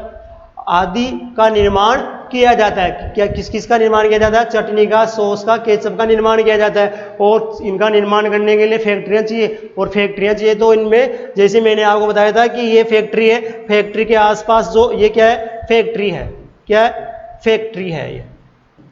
आदि का निर्माण किया जाता है। क्या किस का निर्माण किया जाता है, चटनी का, सॉस का, केचप का निर्माण किया जाता है। और इनका निर्माण करने के लिए फैक्ट्रियाँ चाहिए, और फैक्ट्रियाँ चाहिए तो इनमें जैसे मैंने आपको बताया था कि ये फैक्ट्री है, फैक्ट्री के आसपास जो ये क्या है, फैक्ट्री है, क्या है, फैक्ट्री है ये।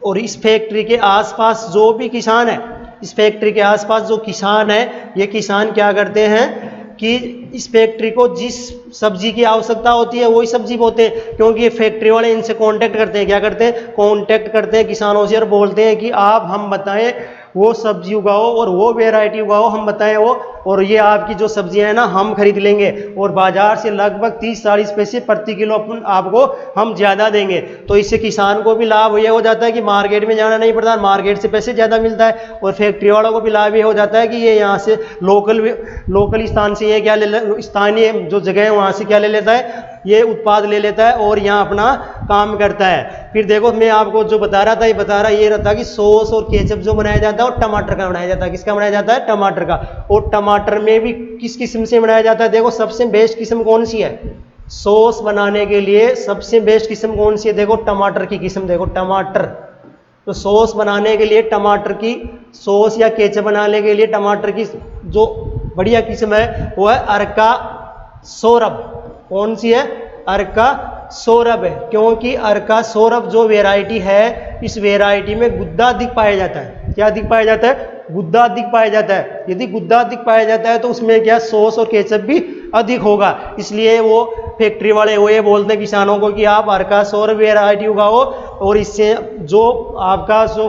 और इस फैक्ट्री के आसपास जो भी किसान है, इस फैक्ट्री के आसपास जो किसान है, ये किसान क्या करते हैं कि इस फैक्ट्री को जिस सब्जी की आवश्यकता होती है वही सब्जी बोते हैं, क्योंकि ये फैक्ट्री वाले इनसे कांटेक्ट करते हैं, क्या करते हैं, कांटेक्ट करते हैं किसानों से और बोलते हैं कि आप हम बताएं वो सब्जी उगाओ और वो वैरायटी उगाओ, हम बताएं वो, और ये आपकी जो सब्जियां हैं ना हम खरीद लेंगे, और बाजार से लगभग 30-40 पैसे प्रति किलो अपन आपको हम ज़्यादा देंगे। तो इससे किसान को भी लाभ ये हो जाता है कि मार्केट में जाना नहीं पड़ता, मार्केट से पैसे ज़्यादा मिलता है, और फैक्ट्री वालों को भी लाभ ये हो जाता है कि ये यहाँ से लोकल स्थान से ये क्या ले, स्थानीय जो जगह है वहाँ से क्या ले लेता है, ये उत्पाद ले लेता है और यहाँ अपना काम करता है। फिर देखो मैं आपको जो बता रहा था, ये रहता कि सॉस और केचप जो बनाया जाता है और टमाटर का बनाया जाता है, किसका बनाया जाता है, टमाटर का। और टमाटर में भी किस किस्म से बनाया जाता है, देखो सबसे बेस्ट किस्म कौन सी है, सॉस बनाने के लिए सबसे बेस्ट किस्म कौन सी है, देखो टमाटर की किस्म, देखो टमाटर। तो सॉस बनाने के लिए टमाटर की, सॉस या केचप बनाने के लिए टमाटर की जो बढ़िया किस्म है वो है अर्का सौरभ। कौन सी है, अर्का सौरभ है, क्योंकि अर्का सौरभ जो वैरायटी है, इस वैरायटी में गुद्दा अधिक पाया जाता है। क्या अधिक पाया जाता है, गुद्दा अधिक पाया जाता है। यदि गुद्दा अधिक पाया जाता है तो उसमें क्या सॉस और केचप भी अधिक होगा, इसलिए वो फैक्ट्री वाले वो ये बोलते हैं किसानों को कि आप अर्का सौरभ वैरायटी उगाओ, और इससे जो आपका जो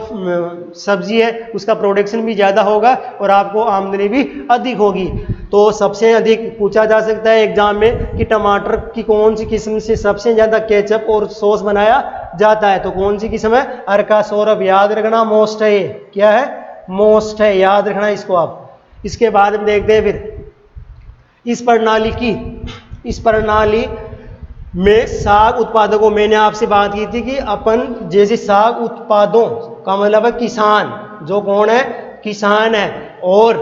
सब्जी है उसका प्रोडक्शन भी ज़्यादा होगा और आपको आमदनी भी अधिक होगी। तो सबसे अधिक पूछा जा सकता है एग्जाम में कि टमाटर की कौन सी किस्म से सबसे ज़्यादा केचप और सॉस बनाया जाता है, तो कौन सी किस्म है, अर्का सौरभ। याद रखना मोस्ट है, क्या है, मोस्ट है, याद रखना इसको आप। इसके बाद में देखते हैं फिर इस प्रणाली में साग उत्पादकों, मैंने आपसे बात की थी कि अपन जैसे साग उत्पादों का मतलब है किसान, जो कौन है, किसान है, और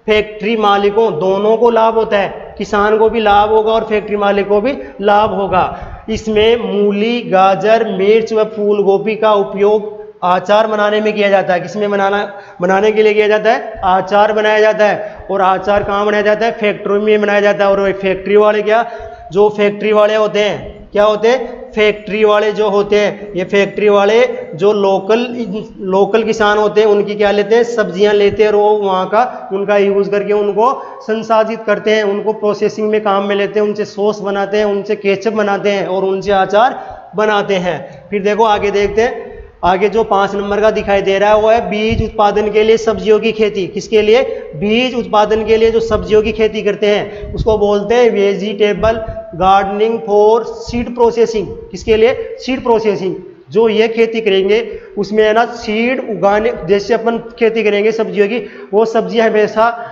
फैक्ट्री मालिकों, दोनों को लाभ होता है, किसान को भी लाभ होगा और फैक्ट्री मालिक को भी लाभ होगा। इसमें मूली, गाजर, मिर्च व फूल गोभी का उपयोग आचार बनाने में किया जाता है। किसमें बनाने के लिए किया जाता है, आचार बनाया जाता है। और आचार कहाँ बनाया जाता है, फैक्ट्री में बनाया जाता है। और फैक्ट्री वाले क्या, जो फैक्ट्री वाले होते हैं, क्या होते हैं, फैक्ट्री वाले जो होते हैं, ये फैक्ट्री वाले जो लोकल किसान होते हैं उनकी क्या लेते हैं, सब्जियां लेते हैं, और वो वहाँ का उनका यूज़ करके उनको संसाधित करते हैं, उनको प्रोसेसिंग में काम में लेते हैं, उनसे सॉस बनाते हैं, उनसे केचप बनाते हैं और उनसे अचार बनाते हैं। फिर देखो आगे देखते हैं, आगे जो 5 नंबर का दिखाई दे रहा है वो है बीज उत्पादन के लिए सब्जियों की खेती। किसके लिए? बीज उत्पादन के लिए जो सब्जियों की खेती करते हैं उसको बोलते हैं vegetable gardening for seed processing. किसके लिए? Seed processing. जो ये खेती करेंगे उसमें है ना सीड उगाने, जैसे अपन खेती करेंगे सब्जियों की, वो सब्जियां हमेशा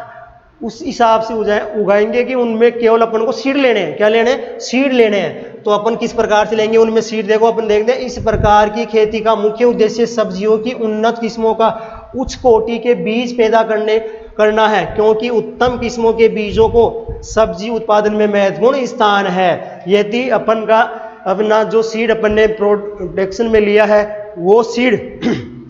उस हिसाब से उगाएंगे कि उनमें केवल अपन को सीड लेने हैं। क्या लेने हैं? सीड लेने हैं। तो अपन किस प्रकार से लेंगे उनमें सीड? देखो अपन देखते हैं, इस प्रकार की खेती का मुख्य उद्देश्य सब्जियों की उन्नत किस्मों का उच्च कोटि के बीज पैदा करना है, क्योंकि उत्तम किस्मों के बीजों को सब्जी उत्पादन में महत्वपूर्ण स्थान है। यदि अपन का अपना जो सीड अपन ने प्रोडक्शन में लिया है वो सीड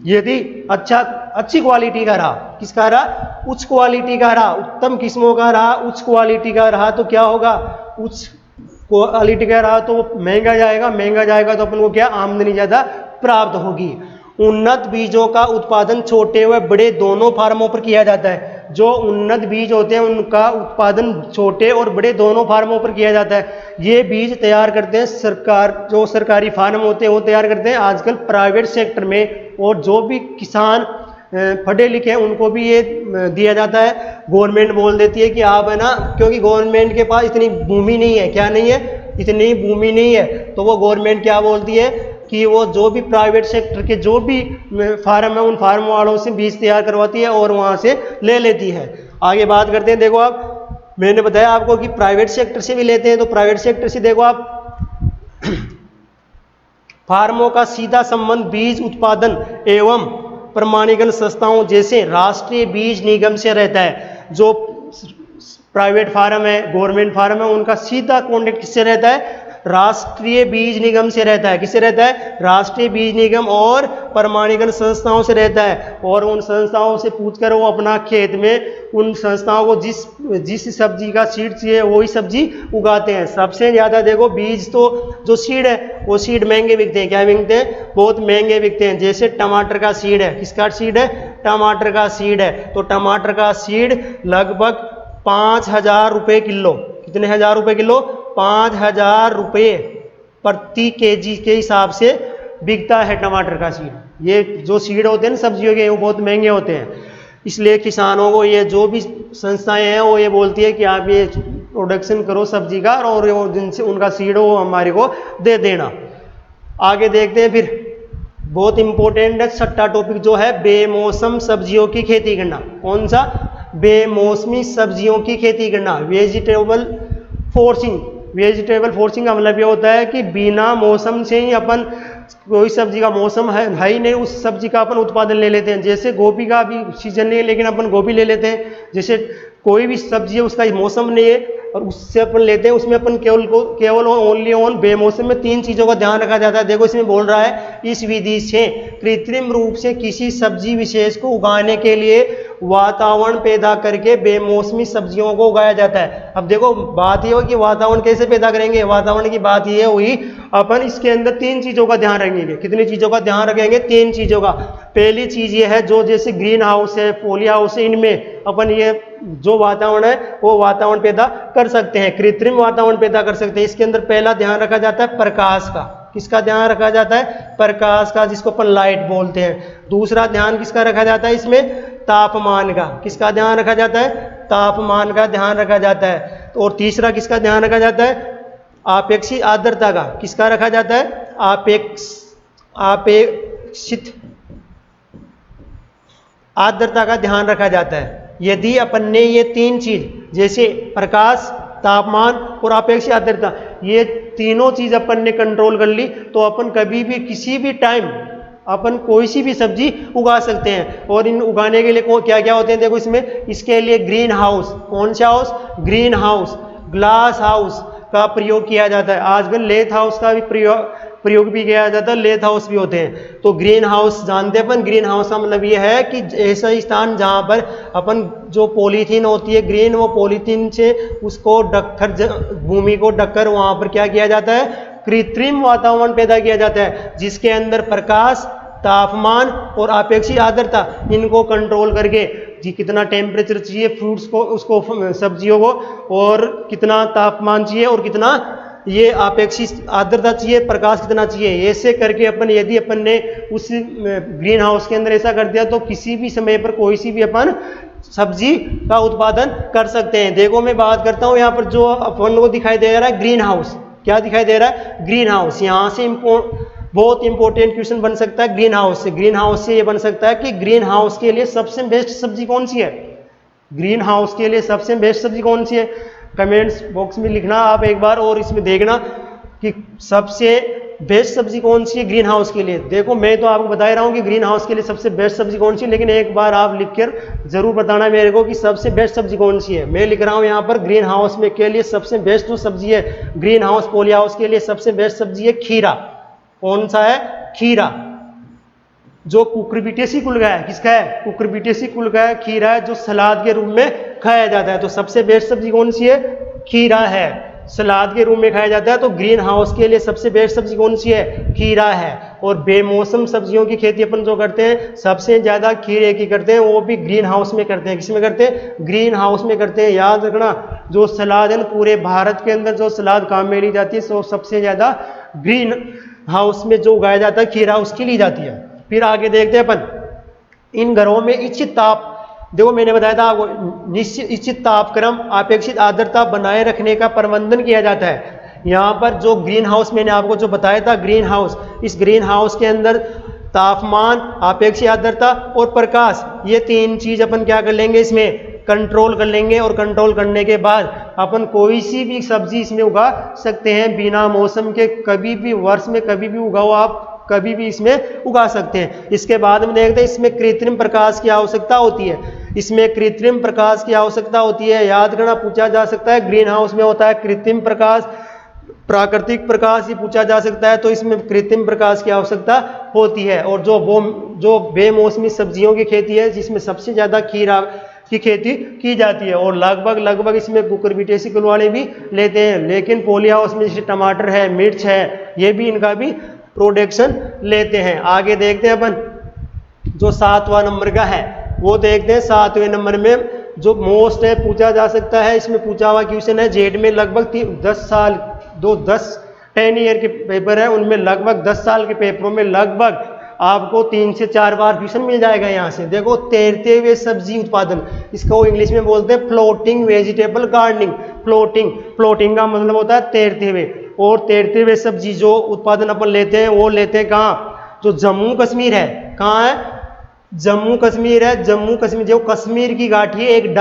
यदि अच्छी क्वालिटी का रहा, किसका रहा? उच्च क्वालिटी का रहा, उत्तम किस्मों का रहा, उच्च क्वालिटी का रहा, तो क्या होगा? उच्च क्वालिटी का रहा तो महंगा जाएगा तो अपन को क्या? आमदनी ज्यादा प्राप्त होगी। उन्नत बीजों का उत्पादन छोटे व बड़े दोनों फार्मों पर किया जाता है। जो उन्नत बीज होते हैं उनका उत्पादन छोटे और बड़े दोनों फार्मों पर किया जाता है। ये बीज तैयार करते हैं जो सरकारी फार्म होते हैं वो तैयार करते हैं। आजकल प्राइवेट सेक्टर में और जो भी किसान पढ़े लिखे हैं उनको भी ये दिया जाता है। गवर्नमेंट बोल देती है कि आप है ना, क्योंकि गवर्नमेंट के पास इतनी भूमि नहीं है, क्या नहीं है? इतनी भूमि नहीं है, तो वो गवर्नमेंट क्या बोलती है कि वो जो भी प्राइवेट सेक्टर के जो भी फार्म है उन फार्म वालों से बीज तैयार करवाती है और वहाँ से ले लेती है। आगे बात करते हैं। देखो आप, मैंने बताया आपको कि प्राइवेट सेक्टर से भी लेते हैं, तो प्राइवेट सेक्टर से देखो आप फार्मों का सीधा संबंध बीज उत्पादन एवं प्रमाणीकरण संस्थाओं जैसे राष्ट्रीय बीज निगम से रहता है। जो प्राइवेट फार्म है, गवर्नमेंट फार्म है, उनका सीधा कॉन्टेक्ट किससे रहता है? राष्ट्रीय बीज निगम से रहता है। किससे रहता है? राष्ट्रीय बीज निगम और प्रमाणीकरण संस्थाओं से रहता है। और उन संस्थाओं से पूछकर वो अपना खेत में उन संस्थाओं को जिस सब्जी का सीड चाहिए वही सब्जी उगाते हैं। सबसे ज्यादा देखो बीज तो जो सीड है वो सीड महंगे बिकते हैं। क्या बिकते हैं? बहुत महंगे बिकते हैं। जैसे टमाटर का सीड है, किसका सीड है? टमाटर का सीड है। तो टमाटर का सीड लगभग 5,000 रुपये किलो। कितने हजार रुपये किलो? 5,000 रुपये प्रति केजी के हिसाब से बिकता है टमाटर का सीड। ये जो सीड होते हैं ना सब्जियों के, वो बहुत महंगे होते हैं। इसलिए किसानों को ये जो भी संस्थाएं हैं वो ये बोलती है कि आप ये प्रोडक्शन करो सब्जी का और जिनसे उनका सीड हो हमारे को दे देना। आगे देखते हैं फिर, बहुत इंपॉर्टेंट है 6वां टॉपिक जो है बेमौसम सब्जियों की खेती करना। कौन सा? बेमौसमी सब्जियों की खेती करना। Vegetable forcing. वेजिटेबल फोर्सिंग का मतलब ये होता है कि बिना मौसम से ही अपन कोई सब्जी का मौसम है ही नहीं, उस सब्जी का अपन उत्पादन ले लेते हैं। जैसे गोभी का भी सीजन नहीं है लेकिन अपन गोभी ले लेते हैं। जैसे कोई भी सब्जी है उसका मौसम नहीं है और उससे अपन लेते हैं, उसमें अपन केवल ओनली ऑन बेमौसम में 3 चीज़ों का ध्यान रखा जाता है। देखो इसमें बोल रहा है, इस विधि से कृत्रिम रूप से किसी सब्जी विशेष को उगाने के लिए वातावरण पैदा करके बेमौसमी सब्जियों को उगाया जाता है। अब देखो बात ये हो कि वातावरण कैसे पैदा करेंगे? वातावरण की बात ये हुई, अपन इसके अंदर 3 चीज़ों का ध्यान रखेंगे। कितनी चीज़ों का ध्यान रखेंगे? 3 चीज़ों का। पहली चीज़ ये है, जो जैसे ग्रीन हाउस है, पॉली हाउस है, इनमें अपन ये जो वातावरण है वो वातावरण पैदा कर सकते हैं, कृत्रिम वातावरण पैदा कर सकते हैं। इसके अंदर पहला ध्यान रखा जाता है प्रकाश का। किसका ध्यान रखा जाता है? प्रकाश का, जिसको अपन लाइट बोलते हैं। दूसरा ध्यान किसका रखा जाता है इसमें? तापमान का। किसका ध्यान रखा जाता है? तापमान का ध्यान रखा जाता है। और तीसरा किसका ध्यान रखा जाता है? आपेक्षिक आर्द्रता का। किसका रखा जाता है? आपेक्षित आर्द्रता का ध्यान रखा जाता है। यदि अपन ने ये 3 चीज जैसे प्रकाश, तापमान और आपेक्षिक आर्द्रता, ये तीनों चीज अपन ने कंट्रोल कर ली तो अपन कभी भी किसी भी टाइम अपन कोई सी भी सब्जी उगा सकते हैं। और इन उगाने के लिए क्या क्या होते हैं देखो इसमें, इसके लिए ग्रीन हाउस, कौन सा house? Green house, glass house का प्रयोग किया जाता है। आजकल लेथ हाउस का भी प्रयोग भी किया जाता है, लेथ हाउस भी होते हैं। तो ग्रीन हाउस जानते हैं अपन, ग्रीन हाउस का मतलब ये है कि ऐसा स्थान जहाँ पर अपन जो पॉलीथीन होती है ग्रीन, वो पॉलीथीन से उसको ढककर, भूमि को ढककर वहाँ पर क्या किया जाता है? कृत्रिम वातावरण पैदा किया जाता है, जिसके अंदर प्रकाश, तापमान और आपेक्षिक आर्द्रता इनको कंट्रोल करके जी कितना टेम्परेचर चाहिए फ्रूट्स को, उसको सब्जियों को, और कितना तापमान चाहिए और कितना ये अपेक्षित आर्द्रता चाहिए, प्रकाश कितना चाहिए, ऐसे करके अपन यदि अपन ने उस ग्रीन हाउस के अंदर ऐसा कर दिया तो किसी भी समय पर कोई सी भी अपन सब्जी का उत्पादन कर सकते हैं। देखो मैं बात करता हूँ यहाँ पर जो अपन को दिखाई दे रहा है ग्रीन हाउस, क्या दिखाई दे रहा है, ग्रीन हाउस। यहाँ से बहुत इंपॉर्टेंट क्वेश्चन बन सकता है ग्रीन हाउस से। ग्रीन हाउस से ये बन सकता है कि ग्रीन हाउस के लिए सबसे बेस्ट सब्जी कौन सी है, ग्रीन हाउस के लिए सबसे बेस्ट सब्जी कौन सी है, कमेंट्स बॉक्स में लिखना आप एक बार, और इसमें देखना कि सबसे बेस्ट सब्जी कौन सी है ग्रीन हाउस के लिए। देखो मैं तो आपको बता रहा हूँ कि ग्रीन हाउस के लिए सबसे बेस्ट सब्जी कौन सी है, लेकिन एक बार आप लिखकर जरूर बताना मेरे को कि सबसे बेस्ट सब्जी कौन सी है। मैं लिख रहा हूँ यहाँ पर ग्रीन हाउस में के लिए सबसे बेस्ट जो सब्जी है ग्रीन हाउस पॉली हाउस के लिए सबसे बेस्ट सब्जी है खीरा। कौन सा है, खीरा, जो कुकुरबिटेसी कुल का है, किसका है, कुकुरबिटेसी कुल का है, खीरा है, जो सलाद के रूप में खाया जाता है। तो सबसे बेस्ट सब्जी कौन सी है, खीरा है, सलाद के रूप में खाया जाता है। तो ग्रीन हाउस के लिए सबसे बेस्ट सब्जी कौन सी है, खीरा है। और बेमौसम सब्जियों की खेती अपन जो करते हैं सबसे ज्यादा खीरे की करते हैं, वो भी ग्रीन हाउस में करते हैं। किसमें करते हैं, ग्रीन हाउस में करते हैं। याद रखना जो सलाद है पूरे भारत के अंदर जो सलाद काम में ली जाती है तो सबसे ज्यादा ग्रीन हाउस में जो उगाया जाता है खीरा उसकी ली जाती है। फिर आगे देखते हैं अपन इन घरों में इच्छित ताप, देखो मैंने बताया था आपको निश्चित इच्छित तापक्रम अपेक्षित आर्द्रता बनाए रखने का प्रबंधन किया जाता है। यहाँ पर जो ग्रीन हाउस मैंने आपको जो बताया था ग्रीन हाउस, इस ग्रीन हाउस के अंदर तापमान, अपेक्षित आर्द्रता और प्रकाश, ये तीन चीज अपन क्या कर लेंगे, इसमें कंट्रोल कर लेंगे। और कंट्रोल करने के बाद अपन कोई सी भी सब्जी इसमें उगा सकते हैं बिना मौसम के, कभी भी वर्ष में कभी भी उगाओ आप, कभी भी इसमें उगा सकते हैं। इसके बाद में देखते हैं इसमें कृत्रिम प्रकाश की आवश्यकता होती है, इसमें कृत्रिम प्रकाश की आवश्यकता होती है। याद करना पूछा जा सकता है ग्रीन हाउस में होता है कृत्रिम प्रकाश, प्राकृतिक प्रकाश ही पूछा जा सकता है, तो इसमें कृत्रिम प्रकाश की आवश्यकता होती है। और जो बेमौसमी सब्जियों की खेती है जिसमें सबसे ज्यादा खीरा की खेती की जाती है, और लगभग इसमें कुकुरबिटेसी कुल वाले भी लेते हैं। लेकिन पॉली हाउस में जैसे टमाटर है, मिर्च है, ये भी इनका भी प्रोडक्शन लेते हैं। आगे देखते हैं अपन जो 7वां नंबर का है वो देखते हैं। 7वें नंबर में जो मोस्ट है पूछा जा सकता है, इसमें पूछा हुआ क्वेश्चन है जेड में लगभग 10 ईयर के पेपर है, उनमें लगभग 10 साल के पेपरों में लगभग आपको 3 से 4 बार क्वेश्चन मिल जाएगा। यहाँ से देखो तैरते हुए सब्जी उत्पादन, इसको इंग्लिश में बोलते हैं फ्लोटिंग वेजिटेबल गार्डनिंग। फ्लोटिंग का मतलब होता है तैरते हुए, और तैरते हुए सब्जी जो उत्पादन अपन लेते हैं वो लेते हैं कहाँ, जो जम्मू कश्मीर है। कहाँ है, जम्मू कश्मीर है। जम्मू कश्मीर जो कश्मीर की घाटी है, एक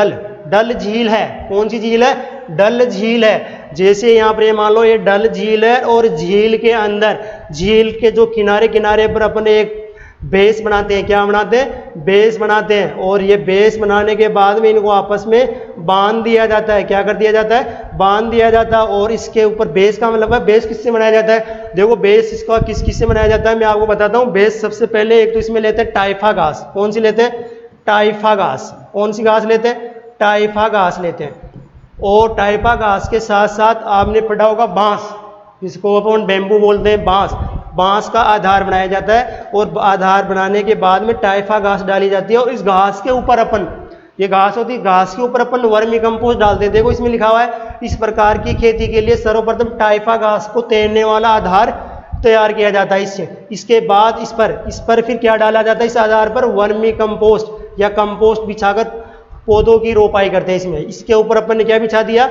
डल झील है। कौन सी झील है, डल झील है। जैसे यहाँ पर मान लो ये डल झील है, और झील के अंदर झील के जो किनारे पर अपन एक बेस बनाते हैं। क्या बनाते हैं, बेस बनाते हैं। और ये बेस बनाने के बाद में इनको आपस में बांध दिया जाता है। क्या कर दिया जाता है, बांध दिया जाता है। और इसके ऊपर बेस का मतलब है बेस किससे बनाया जाता है, देखो बेस इसका किस से बनाया जाता है मैं आपको बताता हूँ। बेस सबसे पहले एक तो इसमें लेते हैं टाइफा घास। कौन सी लेते हैं, टाइफा घास। कौन सी घास लेते हैं, टाइफा घास लेते हैं। और टाइफा घास के साथ साथ आपने पढ़ा होगा बांस, जिसको अपन बेम्बू बोलते हैं, बांस का आधार बनाया जाता है। और आधार बनाने के बाद में टाइफा घास डाली जाती है, और इस घास के ऊपर अपन, ये घास होती है, घास के ऊपर अपन वर्मी कंपोस्ट डालते हैं। देखो इसमें लिखा हुआ है इस प्रकार की खेती के लिए सर्वप्रथम टाइफा घास को तैरने वाला आधार तैयार किया जाता है इससे। इसके बाद इस पर फिर क्या डाला जाता है, इस आधार पर वर्मी कंपोस्ट या कंपोस्ट बिछाकर पौधों की रोपाई करते हैं इसमें। इसके ऊपर अपन ने क्या बिछा दिया,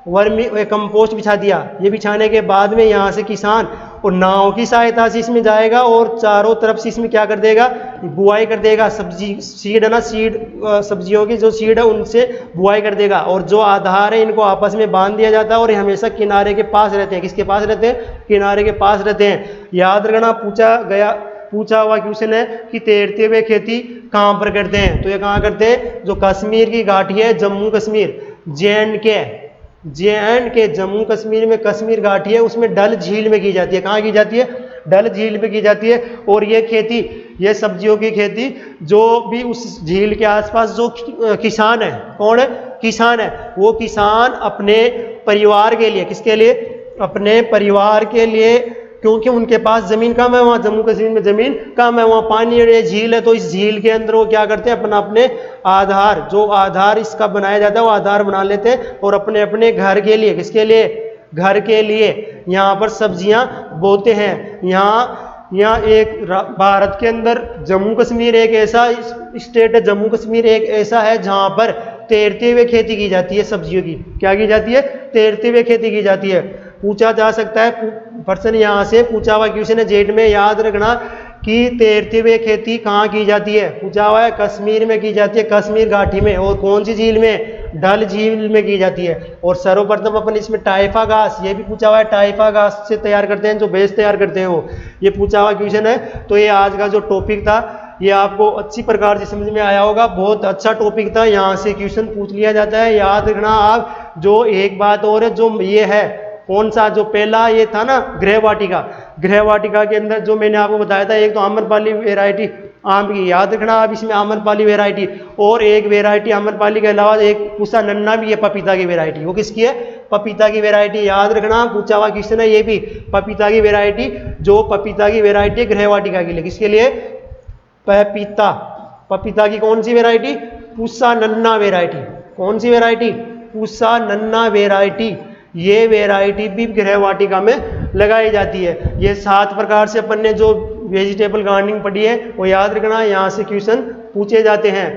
वर्मी कंपोस्ट बिछा दिया। ये बिछाने के बाद में यहाँ से किसान और नाव की सहायता से इसमें जाएगा, और चारों तरफ से इसमें क्या कर देगा, बुआई कर देगा। सब्जी सीड है ना, सीड सब्जियों की जो सीड है उनसे बुआई कर देगा। और जो आधार है इनको आपस में बांध दिया जाता है, और ये हमेशा किनारे के पास रहते हैं। किसके पास रहते हैं, किनारे के पास रहते हैं। याद रखना पूछा हुआ क्वेश्चन है कि तैरते हुए खेती कहाँ पर करते हैं, तो ये कहाँ करते हैं, जो कश्मीर की घाटी है, जम्मू कश्मीर, जे.एंड.के जम्मू कश्मीर में कश्मीर घाटी है, उसमें डल झील में की जाती है। कहाँ की जाती है, डल झील में की जाती है। और ये खेती, ये सब्जियों की खेती जो भी उस झील के आसपास जो किसान है, कौन है, किसान है, वो किसान अपने परिवार के लिए, किसके लिए, अपने परिवार के लिए, क्योंकि उनके पास जमीन कम है, वहाँ जम्मू कश्मीर में जमीन कम है, वहाँ पानी और ये झील है, तो इस झील के अंदर वो क्या करते हैं, अपने आधार, जो आधार इसका बनाया जाता है वो आधार बना लेते हैं, और अपने घर के लिए, किसके लिए, घर के लिए यहाँ पर सब्जियां बोते हैं। यहाँ एक भारत के अंदर जम्मू कश्मीर एक ऐसा स्टेट है, जम्मू कश्मीर एक ऐसा है जहाँ पर तैरते हुए खेती की जाती है सब्जियों की। क्या की जाती है? तैरते हुए खेती की जाती है। पूछा जा सकता है पर्सन यहाँ से पूछा हुआ क्वेश्चन है जेट में, याद रखना कि तैरते हुए खेती कहाँ की जाती है। पूछा हुआ है कश्मीर में की जाती है, कश्मीर घाटी में। और कौन सी झील में? डल झील में की जाती है। और सर्वप्रथम अपन इसमें टाइफा घास, ये भी पूछा हुआ है, टाइफा घास से तैयार करते हैं, जो बेस तैयार करते हैं वो, ये पूछा हुआ क्वेश्चन है। तो ये आज का जो टॉपिक था ये आपको अच्छी प्रकार से समझ में आया होगा। बहुत अच्छा टॉपिक था, यहाँ से क्वेश्चन पूछ लिया जाता है। याद रखना आप, जो एक बात और है, जो ये है कौन सा, जो पहला ये था ना गृह वाटिका, गृह वाटिका के अंदर जो मैंने आपको बताया था, एक तो आम्रपाली वैरायटी आम की, याद रखना आप इसमें आम्रपाली वैरायटी, और एक वैरायटी आम्रपाली के अलावा एक पूसा नन्ना भी है पपीता की वैरायटी। वो किसकी है? पपीता की वैरायटी। याद रखना पूछा हुआ क्वेश्चन है ये भी, पपीता की वैरायटी, जो पपीता की वैरायटी गृह वाटिका के लिए, किसके लिए? पपीता। पपीता की कौन सी वैरायटी? पूसा नन्ना वैरायटी। कौन सी वैरायटी? पूसा नन्ना वैरायटी। ये वैरायटी भी गृह वाटिका में लगाई जाती है। ये 7 प्रकार से अपन ने जो वेजिटेबल गार्डनिंग पढ़ी है वो याद रखना, यहाँ से क्वेश्चन पूछे जाते हैं।